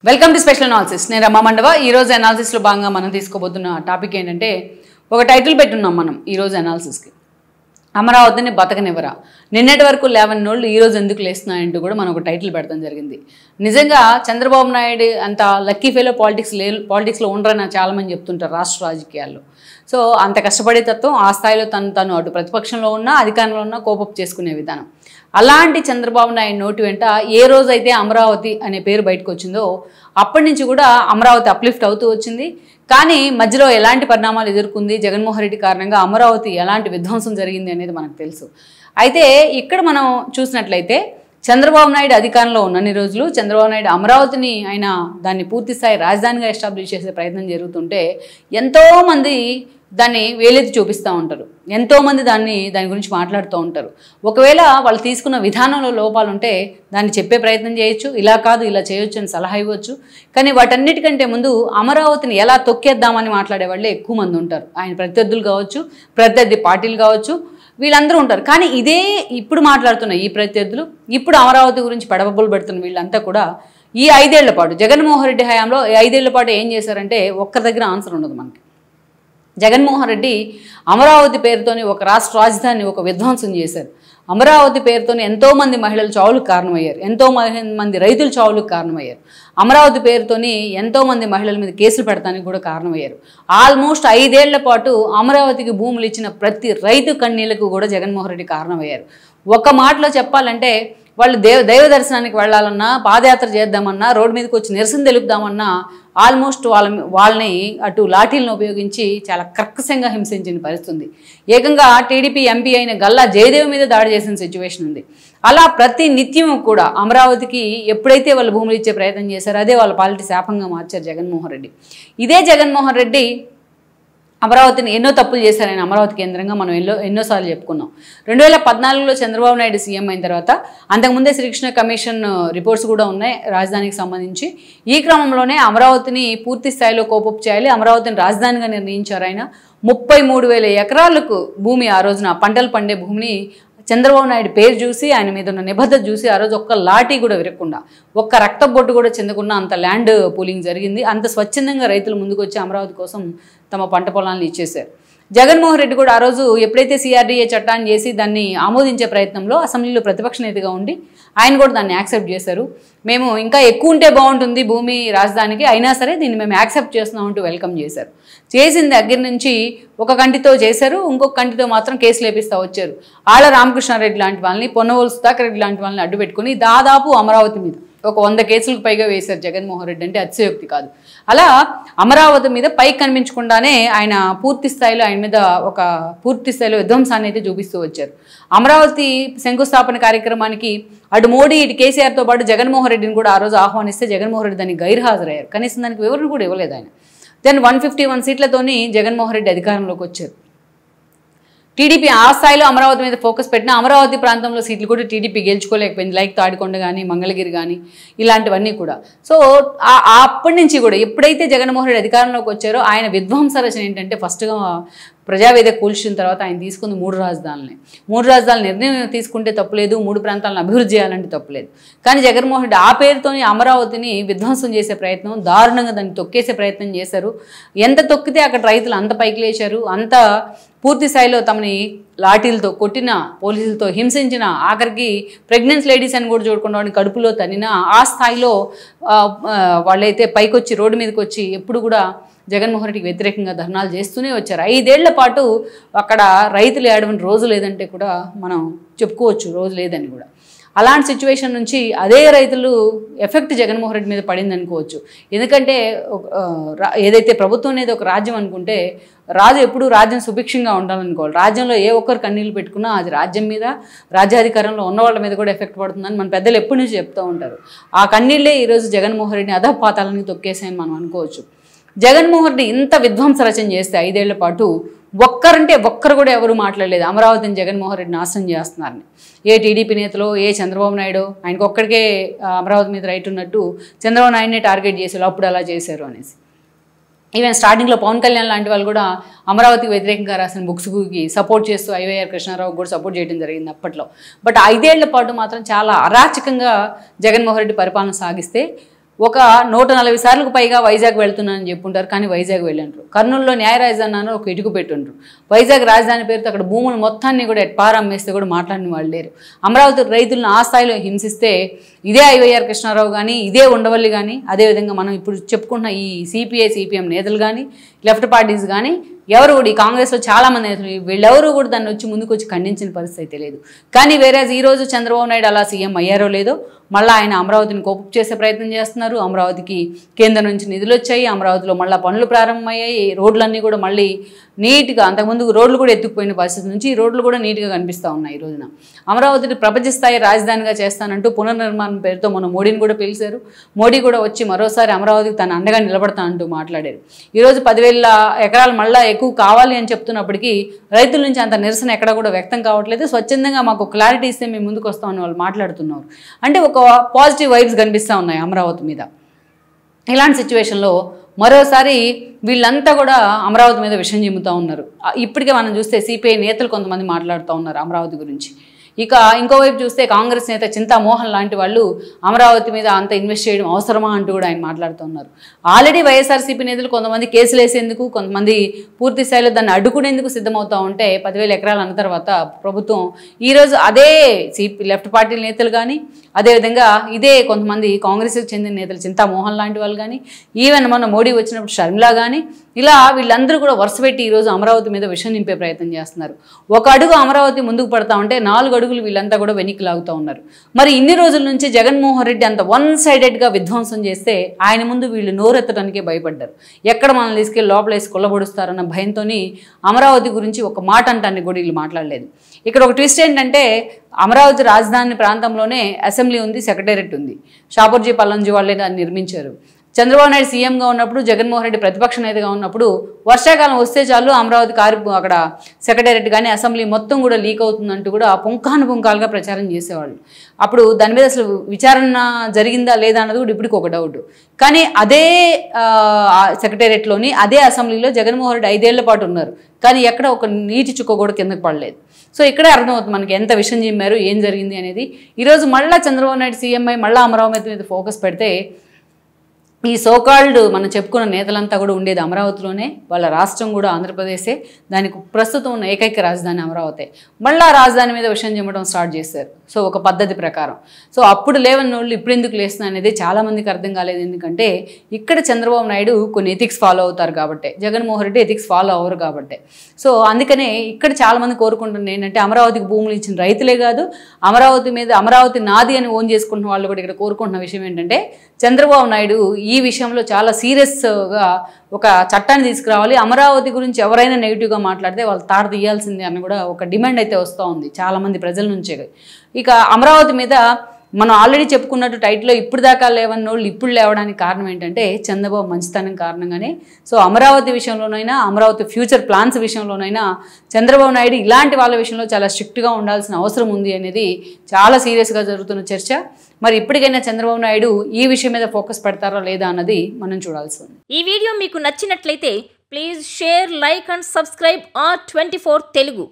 Welcome to special analysis. నేను రమా మండవ. ఈరోజు అనాలిసిస్లో భాగంగా మనం తీసుకోబోతున్న టాపిక్ ఏంటంటే, ఒక టైటిల్ పెట్టున్నాం మనం ఈరోజు అనాలిసిస్కి, అమరావతిని బతకనివ్వరా. నిన్నటి వరకు లేవన్నోళ్ళు ఈరోజు ఎందుకు లేస్తున్నాయంటూ కూడా మనం ఒక టైటిల్ పెడతాం జరిగింది. నిజంగా చంద్రబాబు నాయుడు అంత లక్కీ ఫెలో పాలిటిక్స్లో ఉండరని చాలామంది చెప్తుంటారు రాష్ట్ర రాజకీయాల్లో. సో అంత కష్టపడే తత్వం, ఆ స్థాయిలో తను అటు ప్రతిపక్షంలో ఉన్నా అధికారంలో ఉన్నా కోపప్ చేసుకునే విధానం. అలాంటి చంద్రబాబు నాయుడు నోటి వెంట ఏ రోజైతే అమరావతి అనే పేరు బయటకు వచ్చిందో అప్పటి నుంచి కూడా అమరావతి అప్లిఫ్ట్ అవుతూ వచ్చింది. కానీ మధ్యలో ఎలాంటి పరిణామాలు ఎదుర్కొంది, జగన్మోహన్ రెడ్డి కారణంగా అమరావతి ఎలాంటి విధ్వంసం జరిగింది అనేది మనకు తెలుసు. అయితే ఇక్కడ మనం చూసినట్లయితే చంద్రబాబు నాయుడు అధికారంలో ఉన్నన్ని రోజులు చంద్రబాబు నాయుడు అమరావతిని ఆయన దాన్ని పూర్తిస్థాయి రాజధానిగా ఎస్టాబ్లిష్ చేసే ప్రయత్నం జరుగుతుంటే ఎంతోమంది దాన్ని వేలెత్తి చూపిస్తూ ఉంటారు, ఎంతోమంది దాని గురించి మాట్లాడుతూ ఉంటారు. ఒకవేళ వాళ్ళు తీసుకున్న విధానంలో లోపాలు ఉంటే దాన్ని చెప్పే ప్రయత్నం చేయొచ్చు, ఇలా కాదు ఇలా చేయొచ్చు అని సలహా ఇవ్వచ్చు. కానీ వాటన్నిటికంటే ముందు అమరావతిని ఎలా తొక్కేద్దామని మాట్లాడే వాళ్ళే ఎక్కువ మంది ఉంటారు. ఆయన ప్రత్యర్థులు కావచ్చు, ప్రత్యర్థి పార్టీలు కావచ్చు, వీళ్ళందరూ ఉంటారు. కానీ ఇదే ఇప్పుడు మాట్లాడుతున్న ఈ ప్రత్యర్థులు, ఇప్పుడు అమరావతి గురించి పెడబబ్బులు పెడుతున్న వీళ్ళంతా కూడా ఈ 5 ఏళ్ల పాటు జగన్మోహన్ రెడ్డి హయాంలో 5 ఏళ్ల పాటు ఏం చేశారంటే ఒక్కరి దగ్గర ఆన్సర్ ఉండదు మనకి. జగన్మోహన్ రెడ్డి అమరావతి పేరుతోని ఒక రాష్ట్ర రాజధాని ఒక విధ్వంసం చేశారు. అమరావతి పేరుతోని ఎంతోమంది మహిళలు చావులకు కారణమయ్యారు, ఎంతోమంది రైతులు చావులకు కారణమయ్యారు. అమరావతి పేరుతోని ఎంతోమంది మహిళల మీద కేసులు పెడతానికి కూడా కారణమయ్యారు. ఆల్మోస్ట్ 5 ఏళ్ల పాటు అమరావతికి భూములు ఇచ్చిన ప్రతి రైతు కన్నీళ్లకు కూడా జగన్మోహన్ రెడ్డి కారణమయ్యారు. ఒక మాటలో చెప్పాలంటే వాళ్ళు దైవ దర్శనానికి వెళ్ళాలన్నా, పాదయాత్ర చేద్దామన్నా, రోడ్డు మీదకి వచ్చి నిరసన తెలుపుదామన్నా ఆల్మోస్ట్ వాళ్ళని అటు లాఠీలను ఉపయోగించి చాలా కర్కశంగా హింసించిన పరిస్థితి. ఏకంగా టీడీపీ ఎంపీ అయిన గల్లా జయదేవ్ మీద దాడి చేసిన సిచ్యువేషన్ ఉంది. అలా ప్రతి నిత్యం కూడా అమరావతికి ఎప్పుడైతే వాళ్ళు భూములు ఇచ్చే ప్రయత్నం చేశారో అదే వాళ్ళ పాలిటీ శాపంగా మార్చారు జగన్మోహన్ రెడ్డి. ఇదే జగన్మోహన్ రెడ్డి అమరావతిని ఎన్నో తప్పులు చేశారని అమరావతి కేంద్రంగా మనం ఎన్నోసార్లు చెప్పుకున్నాం. 2014లో చంద్రబాబు నాయుడు సీఎం అయిన తర్వాత అంతకుముందే శ్రీకృష్ణ కమిషన్ రిపోర్ట్స్ కూడా ఉన్నాయి రాజధానికి సంబంధించి. ఈ క్రమంలోనే అమరావతిని పూర్తి స్థాయిలో కోపప్ చేయాలి, అమరావతిని రాజధానిగా నిర్ణయించారు ఆయన. 33,000 ఎకరాలకు భూమి, ఆ రోజున పంటలు పండే భూమిని చంద్రబాబు నాయుడు పేరు చూసి, ఆయన మీద ఉన్న నిబద్ధత చూసి ఆ రోజు ఒక్క లాఠీ కూడా విరగకుండా, ఒక్క రక్త బొట్టు కూడా చెందకుండా అంత ల్యాండ్ పూలింగ్ జరిగింది. అంత స్వచ్ఛందంగా రైతులు ముందుకు వచ్చి అమరావతి కోసం తమ పంట పొలాలను ఇచ్చేశారు. జగన్మోహన్ రెడ్డి కూడా ఆ రోజు ఎప్పుడైతే సిఆర్డీఏ చట్టాన్ని చేసి దాన్ని ఆమోదించే ప్రయత్నంలో అసెంబ్లీలో ప్రతిపక్ష నేతగా ఉండి ఆయన కూడా దాన్ని యాక్సెప్ట్ చేశారు. మేము ఇంకా ఎక్కువ ఉంటే బాగుంటుంది భూమి రాజధానికి, అయినా సరే దీన్ని మేము యాక్సెప్ట్ చేస్తున్నామంటూ వెల్కమ్ చేశారు. చేసిన దగ్గర నుంచి ఒక కంటితో చేశారు, ఇంకొక కంటితో మాత్రం కేసులు వేపిస్తూ వచ్చారు. ఆళ్ళ రామకృష్ణారెడ్డి లాంటి వాళ్ళని, పొన్నవోలు సుధాకర్ రెడ్డి లాంటి వాళ్ళని అడ్డు పెట్టుకుని దాదాపు అమరావతి మీద ఒక 100 కేసులకు పైగా వేశారు జగన్మోహన్ రెడ్డి. అంటే అతిశయోక్తి కాదు. అలా అమరావతి మీద పైకి కనిపించకుండానే ఆయన పూర్తి స్థాయిలో విధ్వంసాన్ని అయితే చూపిస్తూ వచ్చారు. అమరావతి శంకుస్థాపన కార్యక్రమానికి అటు మోడీ ఇటు కేసీఆర్తో పాటు జగన్మోహన్ రెడ్డిని కూడా ఆ రోజు ఆహ్వానిస్తే జగన్మోహన్ రెడ్డి దానికి గైర్హాజరయ్యారు. కనీసం దానికి వివరణ కూడా ఇవ్వలేదు ఆయన. దెన్ 151 సీట్లతోని జగన్మోహన్ రెడ్డి అధికారంలోకి వచ్చారు. టీడీపీ ఆ స్థాయిలో అమరావతి మీద ఫోకస్ పెట్టిన అమరావతి ప్రాంతంలో సీట్లు కూడా టీడీపీ గెలుచుకోలేకపోయింది. లైక్ తాడికొండ కానీ, మంగళగిరి కానీ, ఇలాంటివన్నీ కూడా. సో అప్పటి నుంచి కూడా ఎప్పుడైతే జగన్మోహన్ రెడ్డి అధికారంలోకి వచ్చారో ఆయన విధ్వంస రచన ఏంటంటే, ఫస్ట్గా ప్రజావేదిక కూల్చిన తర్వాత ఆయన తీసుకుంది 3 రాజధానులని. 3 రాజధానుల నిర్ణయం తీసుకుంటే తప్పులేదు, 3 ప్రాంతాలను అభివృద్ధి చేయాలంటే తప్పులేదు. కానీ జగన్మోహన్ రెడ్డి ఆ పేరుతోని అమరావతిని విధ్వంసం చేసే ప్రయత్నం, దారుణంగా దాన్ని తొక్కేసే ప్రయత్నం చేశారు. ఎంత తొక్కితే అక్కడ రైతులు అంత పైకి లేచారు, అంత పూర్తి స్థాయిలో తమని లాఠీలతో కొట్టిన, పోలీసులతో హింసించిన, ఆఖరికి ప్రెగ్నెన్స్ లేడీస్ అని కూడా చూడకుండా వాడిని కడుపులో తనిన ఆ స్థాయిలో వాళ్ళైతే పైకొచ్చి రోడ్డు మీదకి వచ్చి ఎప్పుడు కూడా జగన్మోహన్ రెడ్డికి వ్యతిరేకంగా ధర్నాలు చేస్తూనే వచ్చారు. 5 ఏళ్ల పాటు అక్కడ రైతులు ఏడవని రోజు లేదంటే కూడా మనం చెప్పుకోవచ్చు, రోజు లేదని కూడా. అలాంటి సిచ్యువేషన్ నుంచి అదే రైతులు ఎఫెక్ట్ జగన్మోహన్ రెడ్డి మీద పడింది అనుకోవచ్చు. ఎందుకంటే ఏదైతే ప్రభుత్వం అనేది ఒక రాజ్యం అనుకుంటే రాజు ఎప్పుడు రాజ్యం సుభిక్షంగా ఉండాలనుకోవాలి. రాజ్యంలో ఏ ఒక్కరు కన్నీళ్ళు పెట్టుకున్నా అది రాజ్యం మీద, రాజ్యాధికారంలో ఉన్న వాళ్ళ మీద కూడా ఎఫెక్ట్ పడుతుందని మన పెద్దలు ఎప్పటి నుంచి చెప్తూ ఉంటారు. ఆ కన్నీళ్ళే ఈరోజు జగన్మోహన్ రెడ్డిని అధపాతాలని తొక్కేసాయని మనం అనుకోవచ్చు. జగన్మోహన్ రెడ్డి ఇంత విధ్వంస రచన చేస్తే 5 ఏళ్ల పాటు ఒక్కరు కూడా ఎవరు మాట్లాడలేదు అమరావతిని జగన్మోహన్ రెడ్డి నాశనం చేస్తున్నారని. ఏ టీడీపీ నేతలో, ఏ చంద్రబాబు నాయుడు, ఆయనకు ఒక్కడికే అమరావతి మీద రైట్ ఉన్నట్టు చంద్రబాబు నాయుడిని టార్గెట్ చేశారు, అప్పుడు అలా చేశారు అనేసి. ఈవెన్ స్టార్టింగ్లో పవన్ కళ్యాణ్ లాంటి వాళ్ళు కూడా అమరావతికి వ్యతిరేకంగా రాసిన బుక్స్కి సపోర్ట్ చేస్తూ ఐవైఆర్ కృష్ణారావు కూడా సపోర్ట్ చేయడం జరిగింది అప్పట్లో. బట్ 5 ఏళ్ల పాటు మాత్రం చాలా అరాచకంగా జగన్మోహన్ రెడ్డి పరిపాలన సాగిస్తే ఒక 140 సార్లకు పైగా వైజాగ్ వెళ్తున్నానని చెప్పుంటారు, కానీ వైజాగ్ వెళ్ళంటారు. కర్నూలులో న్యాయ రాజధాని అని ఒక ఇటుకు పెట్టుండ్రు. వైజాగ్ రాజధాని పేరుతో అక్కడ భూములు మొత్తాన్ని కూడా ఎట్పారం అమ్మేస్తే కూడా మాట్లాడిన వాళ్ళు లేరు. అమరావతి రైతులను ఆ స్థాయిలో హింసిస్తే ఇదే ఐవైఆర్ కృష్ణారావు కానీ, ఇదే ఉండవల్లి కానీ, అదేవిధంగా మనం ఇప్పుడు చెప్పుకుంటున్న ఈ సిపిఐ సిపిఎం నేతలు కానీ, లెఫ్ట్ పార్టీస్ కానీ ఎవరు కూడా, ఈ కాంగ్రెస్లో చాలామంది నేతలు వీళ్ళెవరూ కూడా దాన్ని వచ్చి ముందుకు వచ్చి ఖండించిన పరిస్థితి లేదు. కానీ వేరే ఈరోజు చంద్రబాబు నాయుడు అలా సీఎం అయ్యారో లేదో, మళ్ళీ ఆయన అమరావతిని కోపం చేసే ప్రయత్నం చేస్తున్నారు. అమరావతికి కేంద్రం నుంచి నిధులు వచ్చాయి, అమరావతిలో మళ్ళీ పనులు ప్రారంభమయ్యాయి, రోడ్లన్నీ కూడా మళ్ళీ నీట్గా, అంతకుముందు రోడ్లు కూడా ఎత్తుకుపోయిన పరిస్థితి నుంచి ఈ రోడ్లు కూడా నీట్గా కనిపిస్తూ ఉన్నాయి. ఈ రోజున అమరావతిని ప్రపంచ స్థాయి రాజధానిగా చేస్తానంటూ పునర్నిర్మాణం పేరుతో మొన్న మోడీని కూడా పిలిచారు. మోడీ కూడా వచ్చి మరోసారి అమరావతికి తన అండగా నిలబడతానంటూ మాట్లాడారు. ఈరోజు 10,000 ఎకరాలు మళ్ళీ ఎక్కువ కావాలి అని చెప్తున్నప్పటికీ రైతుల నుంచి అంత నిరసన ఎక్కడ కూడా వ్యక్తం కావట్లేదు. స్వచ్ఛందంగా మాకు క్లారిటీ ఇస్తే మేము ముందుకు వస్తామని వాళ్ళు మాట్లాడుతున్నారు. అంటే ఒక పాజిటివ్ వైబ్స్ కనిపిస్తూ ఉన్నాయి అమరావతి మీద. ఇలాంటి సిచ్యువేషన్లో మరోసారి వీళ్ళంతా కూడా అమరావతి మీద విషం చిమ్ముతూ ఉన్నారు. ఇప్పటికే మనం చూస్తే సిపిఐ నేతలు కొంతమంది మాట్లాడుతూ ఉన్నారు అమరావతి గురించి. ఇక ఇంకోవైపు చూస్తే కాంగ్రెస్ నేత చింతామోహన్ లాంటి వాళ్ళు అమరావతి మీద అంత ఇన్వెస్ట్ చేయడం అవసరమా అంటూ కూడా ఆయన మాట్లాడుతున్నారు. ఆల్రెడీ వైఎస్ఆర్సీపీ నేతలు కొంతమంది కేసులు వేసేందుకు, కొంతమంది పూర్తి స్థాయిలో దాన్ని అడ్డుకునేందుకు సిద్ధమవుతూ ఉంటే 10,000 ఎకరాలు అన్న తర్వాత ప్రభుత్వం ఈరోజు అదే లెఫ్ట్ పార్టీ నేతలు కానీ, అదేవిధంగా ఇదే కొంతమంది కాంగ్రెస్కి చెందిన నేతలు చింతామోహన్ లాంటి వాళ్ళు కానీ, ఈవెన్ మొన్న మోడీ వచ్చినప్పుడు షర్మిలా కానీ, ఇలా వీళ్ళందరూ కూడా వరుస పెట్టి ఈరోజు అమరావతి మీద విషం నింపే ప్రయత్నం చేస్తున్నారు. ఒక అడుగు అమరావతి ముందుకు పడతా ఉంటే 4 అడుగులు వీళ్ళంతా కూడా వెనక్కి లాగుతూ ఉన్నారు. మరి ఇన్ని రోజుల నుంచి జగన్మోహన్ రెడ్డి అంత 1-sidedగా విధ్వంసం చేస్తే ఆయన ముందు వీళ్ళు నోరెత్తడానికే భయపడ్డారు. ఎక్కడ మనల్ని తీసుకెళ్ళి లోపలేసి కొల్లబొడుస్తారన్న భయంతో అమరావతి గురించి ఒక మాట అంటానికి కూడా వీళ్ళు మాట్లాడలేదు. ఇక్కడ ఒక ట్విస్ట్ ఏంటంటే, అమరావతి రాజధాని ప్రాంతంలోనే అసెంబ్లీ ఉంది, సెక్రటేరియట్ ఉంది. షాపూర్జీ పల్లంజీ వాళ్ళే దాన్ని నిర్మించారు. చంద్రబాబు నాయుడు సీఎంగా ఉన్నప్పుడు, జగన్మోహన్ రెడ్డి ప్రతిపక్ష నేతగా ఉన్నప్పుడు వర్షాకాలం వస్తే చాలు అమరావతి అక్కడ సెక్రటేరియట్ కానీ అసెంబ్లీ మొత్తం కూడా లీక్ అవుతుందంటూ కూడా పుంకాలుగా ప్రచారం చేసేవాళ్ళు. అప్పుడు దాని మీద అసలు విచారణ జరిగిందా లేదా అన్నది కూడా ఇప్పటికి ఒక డౌట్. కానీ అదే సెక్రటేరియట్లోని అదే అసెంబ్లీలో జగన్మోహన్ రెడ్డి 5 ఏళ్ల పాటు ఉన్నారు. కానీ ఎక్కడ ఒక నీటి చుక్క కూడా కిందకు పడలేదు. సో ఇక్కడే అర్థమవుతుంది మనకి ఎంత విషయం చెప్పారు, ఏం జరిగింది అనేది. ఈరోజు మళ్ళీ చంద్రబాబు నాయుడు సీఎం అయి మళ్ళీ అమరావతి మీద ఫోకస్ పెడితే ఈ సోకాల్డ్ మనం చెప్పుకున్న నేతలంతా కూడా ఉండేది అమరావతిలోనే. వాళ్ళ రాష్ట్రం కూడా ఆంధ్రప్రదేశే. దానికి ప్రస్తుతం ఉన్న ఏకైక రాజధాని అమరావతి. మళ్ళీ రాజధాని మీద విషయం చెప్పడం స్టార్ట్ చేశారు. సో ఒక పద్ధతి ప్రకారం. సో అప్పుడు లేవని వాళ్ళు ఇప్పుడు ఎందుకు లేస్తున్నా అనేది చాలామందికి అర్థం కాలేదు. ఎందుకంటే ఇక్కడ చంద్రబాబు నాయుడు కొన్ని ఎథిక్స్ ఫాలో అవుతారు కాబట్టి, జగన్మోహన్ రెడ్డి ఎథిక్స్ ఫాలో అవ్వరు కాబట్టి. సో అందుకనే ఇక్కడ చాలామంది కోరుకుంటున్నారు ఏంటంటే, అమరావతికి భూములు ఇచ్చిన రైతులే కాదు, అమరావతి నాది అని ఓన్ చేసుకుంటున్న వాళ్ళు కూడా ఇక్కడ కోరుకుంటున్న విషయం ఏంటంటే, చంద్రబాబు నాయుడు ఈ విషయంలో చాలా సీరియస్గా ఒక చట్టాన్ని తీసుకురావాలి. అమరావతి గురించి ఎవరైనా నెగిటివ్గా మాట్లాడితే వాళ్ళు తాట తీయాల్సిందే అని కూడా ఒక డిమాండ్ అయితే వస్తూ ఉంది చాలామంది ప్రజల నుంచే. ఇక అమరావతి మీద మనం ఆల్రెడీ చెప్పుకున్నట్టు టైట్లో ఇప్పుడు దాకా లేవన్న వాళ్ళు ఇప్పుడు లేవడానికి కారణం ఏంటంటే చంద్రబాబు మంచితనం కారణంగానే. సో అమరావతి విషయంలోనైనా, అమరావతి ఫ్యూచర్ ప్లాన్స్ విషయంలోనైనా చంద్రబాబు నాయుడు ఇలాంటి వాళ్ళ విషయంలో చాలా స్ట్రిక్ట్గా ఉండాల్సిన అవసరం ఉంది అనేది చాలా సీరియస్గా జరుగుతున్న చర్చ. మరి ఇప్పటికైనా చంద్రబాబు నాయుడు ఈ విషయం మీద ఫోకస్ పెడతారా లేదా అన్నది మనం చూడాల్సి ఉంది. ఈ వీడియో మీకు నచ్చినట్లయితే please share, like and subscribe R24 Telugu.